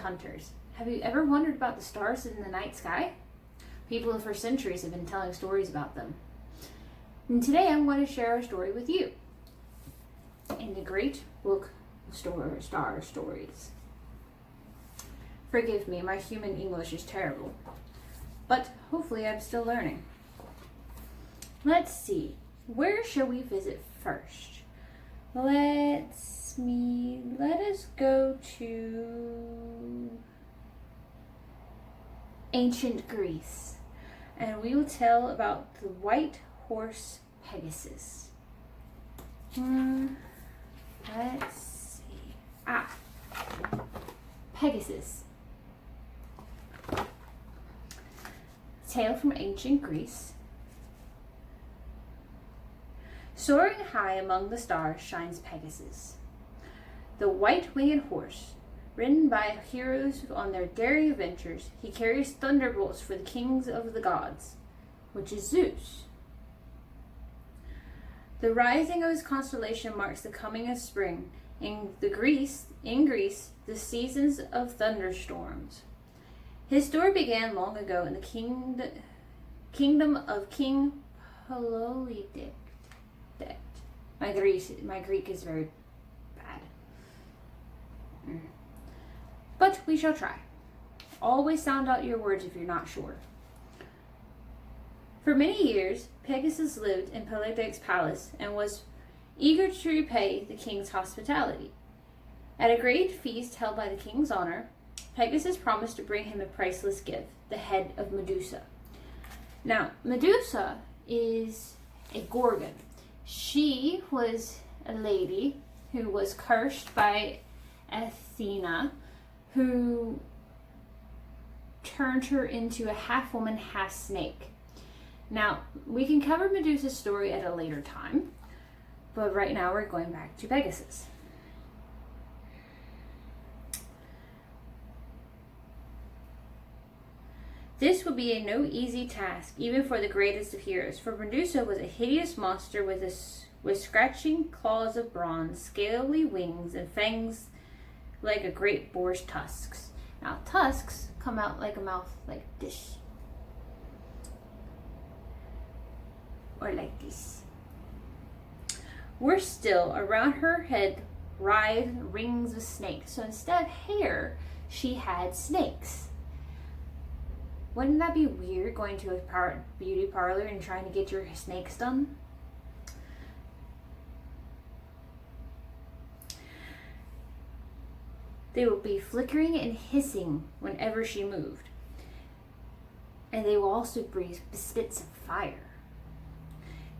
hunters. Have you ever wondered about the stars in the night sky? People for centuries have been telling stories about them. And today I'm going to share a story with you in the great book of star stories. Forgive me, my human English is terrible, but hopefully I'm still learning. Let's see, where shall we visit first? Let us go to ancient Greece, and we will tell about the white horse Pegasus. Let's see. Pegasus. Tale from ancient Greece. Soaring high among the stars shines Pegasus, the white-winged horse. Ridden by heroes on their daring adventures, he carries thunderbolts for the kings of the gods, which is Zeus. The rising of his constellation marks the coming of spring. In Greece, the seasons of thunderstorms. His story began long ago in the kingdom of King Polydectes. My Greek is very bad. But we shall try. Always sound out your words if you're not sure. For many years, Pegasus lived in Polydectes' palace and was eager to repay the king's hospitality. At a great feast held by the king's honor, Pegasus promised to bring him a priceless gift, the head of Medusa. Now, Medusa is a gorgon. She was a lady who was cursed by Athena, who turned her into a half-woman, half-snake. Now, we can cover Medusa's story at a later time, but right now we're going back to Pegasus. This would be no easy task, even for the greatest of heroes, for Medusa was a hideous monster with scratching claws of bronze, scaly wings, and fangs like a great boar's tusks. Now, tusks come out like a mouth like this. Or like this. Worse still, around her head writhed rings of snakes. So instead of hair, she had snakes. Wouldn't that be weird, going to a beauty parlor and trying to get your snakes done? They would be flickering and hissing whenever she moved. And they will also breathe spits of fire.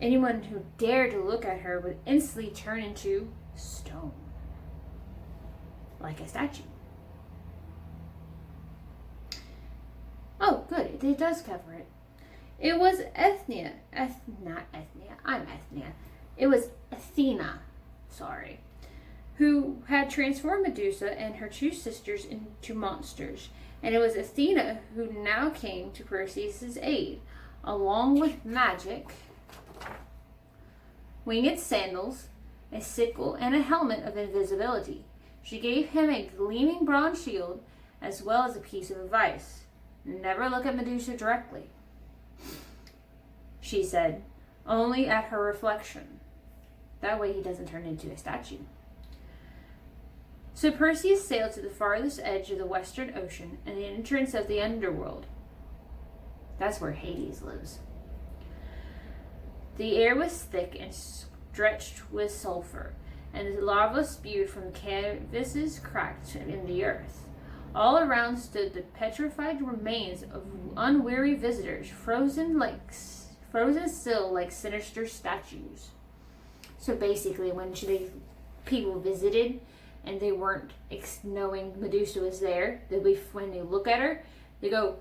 Anyone who dared to look at her would instantly turn into stone, like a statue. Oh, good, it does cover it. It was It was Athena, who had transformed Medusa and her two sisters into monsters. And it was Athena who now came to Perseus' aid, along with magic, winged sandals, a sickle, and a helmet of invisibility. She gave him a gleaming bronze shield, as well as a piece of advice. Never look at Medusa directly, she said, only at her reflection. That way he doesn't turn into a statue. So Perseus sailed to the farthest edge of the western ocean and the entrance of the underworld. That's where Hades lives. The air was thick and stretched with sulfur, and the lava spewed from crevices cracked in the earth. All around stood the petrified remains of unweary visitors, frozen still like sinister statues. So basically, when people visited and they weren't knowing Medusa was there, when they look at her, they go,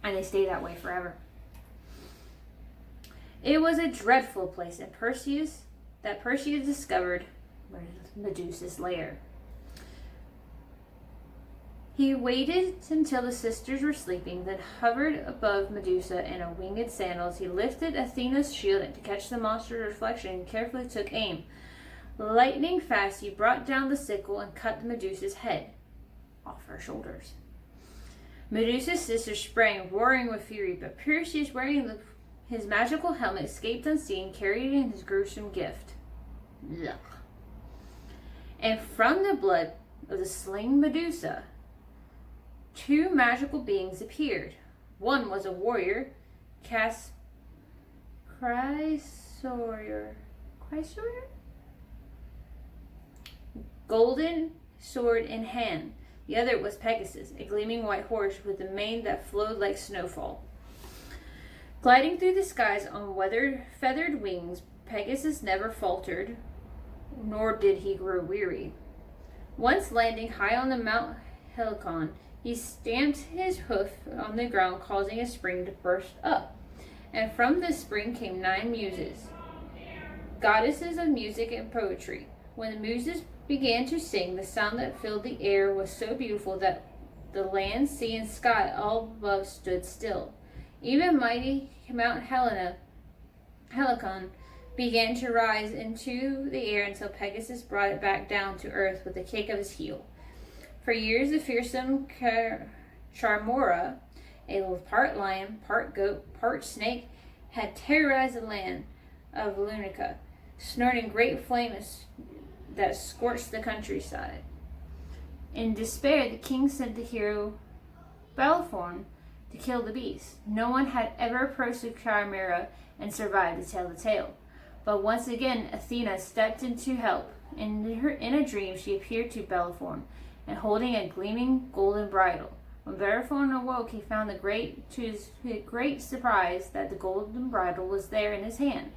and they stay that way forever. It was a dreadful place, and Perseus discovered Medusa's lair. He waited until the sisters were sleeping, then hovered above Medusa in a winged sandals. He lifted Athena's shield to catch the monster's reflection and carefully took aim. Lightning fast, he brought down the sickle and cut Medusa's head. off her shoulders. Medusa's sister sprang, roaring with fury, but Perseus, wearing his magical helmet, escaped unseen, carrying his gruesome gift. Yuck. And from the blood of the slain Medusa, two magical beings appeared. One was a warrior, Chrysaor, golden sword in hand. The other was Pegasus, a gleaming white horse with a mane that flowed like snowfall. Gliding through the skies on feathered wings, Pegasus never faltered, nor did he grow weary. Once landing high on the Mount Helicon, he stamped his hoof on the ground, causing a spring to burst up. And from this spring came 9 muses, goddesses of music and poetry. When the muses began to sing, the sound that filled the air was so beautiful that the land, sea, and sky all above stood still. Even mighty Mount Helicon began to rise into the air until Pegasus brought it back down to earth with a kick of his heel. For years, the fearsome Charmora, a part lion, part goat, part snake, had terrorized the land of Lunica, snorting great flames that scorched the countryside. In despair, the king sent the hero Bellerophon to kill the beast. No one had ever approached the Chimera and survived to tell the tale. But once again, Athena stepped in to help. In a dream, she appeared to Bellerophon, and holding a gleaming golden bridle. When Bellerophon awoke, he found to his great surprise that the golden bridle was there in his hand.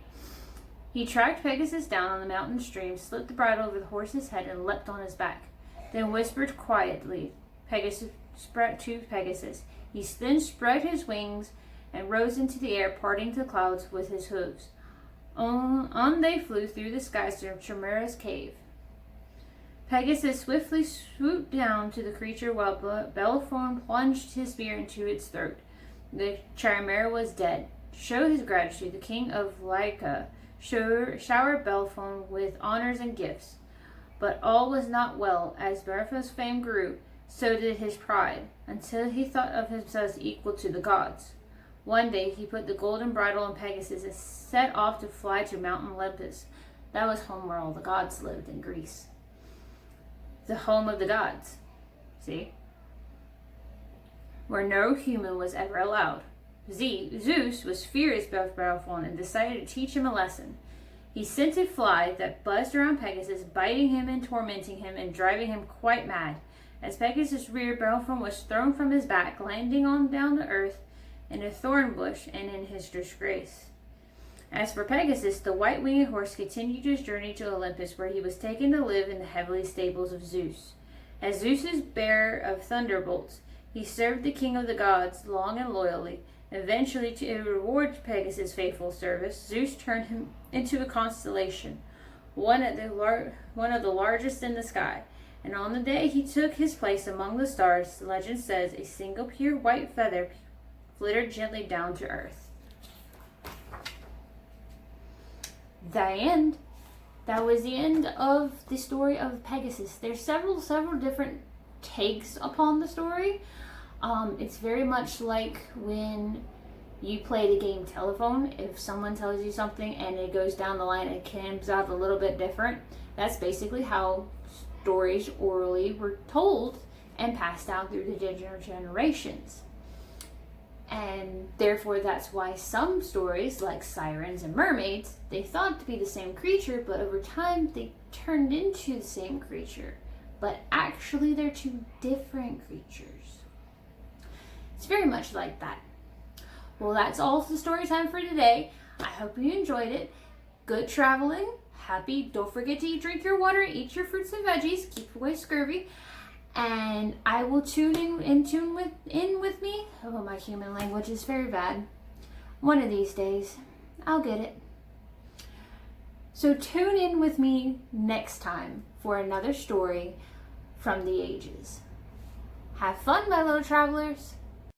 He tracked Pegasus down on the mountain stream, slipped the bridle over the horse's head, and leapt on his back. Then whispered quietly to Pegasus. He then spread his wings and rose into the air, parting the clouds with his hooves. On they flew through the skies to Chimera's cave. Pegasus swiftly swooped down to the creature while Bellerophon plunged his spear into its throat. The Chimera was dead. To show his gratitude, the king of Lyca showered Bellerophon with honors and gifts. But all was not well. As Bellerophon's fame grew, so did his pride, until he thought of himself as equal to the gods. One day he put the golden bridle on Pegasus and set off to fly to Mount Olympus. That was home where all the gods lived in Greece. The home of the gods. See? Where no human was ever allowed. Zeus was furious about Bellerophon and decided to teach him a lesson. He sent a fly that buzzed around Pegasus, biting him and tormenting him and driving him quite mad. As Pegasus reared, Bellerophon was thrown from his back, landing down to earth in a thorn bush and in his disgrace. As for Pegasus, the white-winged horse continued his journey to Olympus, where he was taken to live in the heavenly stables of Zeus. As Zeus's bearer of thunderbolts, he served the king of the gods long and loyally. Eventually, to reward Pegasus' faithful service, Zeus turned him into a constellation, one of the largest in the sky. And on the day he took his place among the stars, the legend says, a single pure white feather flittered gently down to earth. The end. That was the end of the story of Pegasus. There's several different takes upon the story. It's very much like when you play the game telephone. If someone tells you something and it goes down the line and it comes out a little bit different, that's basically how stories orally were told and passed down through the generations. And therefore, that's why some stories, like sirens and mermaids, they thought to be the same creature, but over time they turned into the same creature. But actually, they're two different creatures. It's very much like that. Well, that's all the story time for today. I hope you enjoyed it. Good traveling. Don't forget to drink your water, eat your fruits and veggies, keep away scurvy. And I will tune with me. Oh, my human language is very bad. One of these days, I'll get it. So tune in with me next time for another story from the ages. Have fun, my little travelers.